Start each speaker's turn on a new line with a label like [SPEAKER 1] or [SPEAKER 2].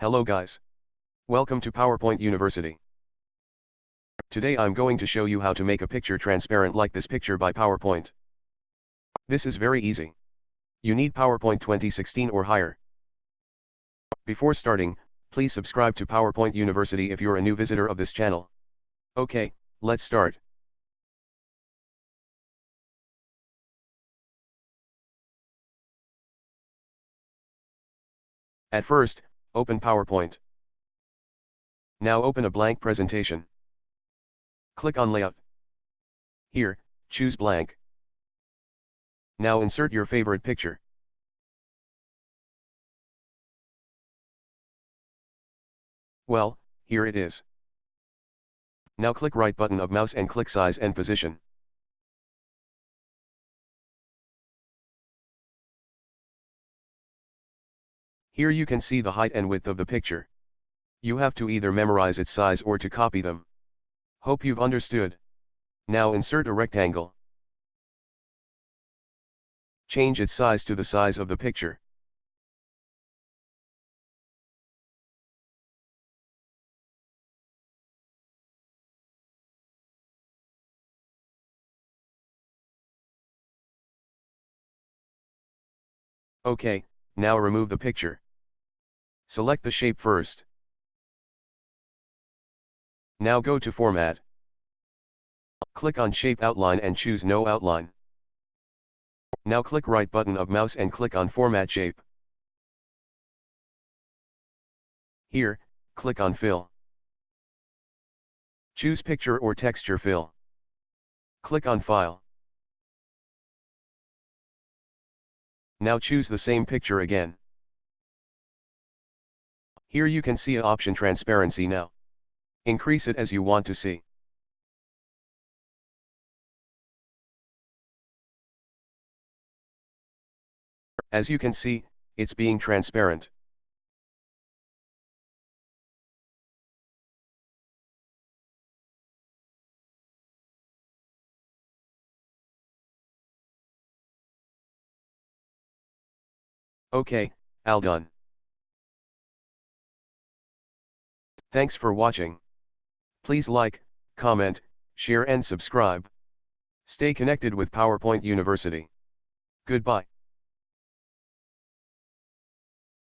[SPEAKER 1] Hello guys. Welcome to PowerPoint University. Today I'm going to show you how to make a picture transparent like this picture by PowerPoint. This is very easy. You need PowerPoint 2016 or higher. Before starting, please subscribe to PowerPoint University if you're a new visitor of this channel. Okay, let's start. At first, open PowerPoint. Now open a blank presentation. Click on Layout. Here, choose blank. Now insert your favorite picture. Well, here it is. Now click right button of mouse and click size and position. Here you can see the height and width of the picture. You have to either memorize its size or to copy them. Hope you've understood. Now insert a rectangle. Change its size to the size of the picture. Okay, now remove the picture. Select the shape first. Now go to Format. Click on Shape Outline and choose No Outline. Now click right button of mouse and click on Format Shape. Here, click on Fill. Choose Picture or Texture Fill. Click on File. Now choose the same picture again. Here you can see option Transparency now. Increase it as you want to see. As you can see, it's being transparent. Okay, all done. Thanks for watching. Please like, comment, share and subscribe. Stay connected with PowerPoint University. Goodbye.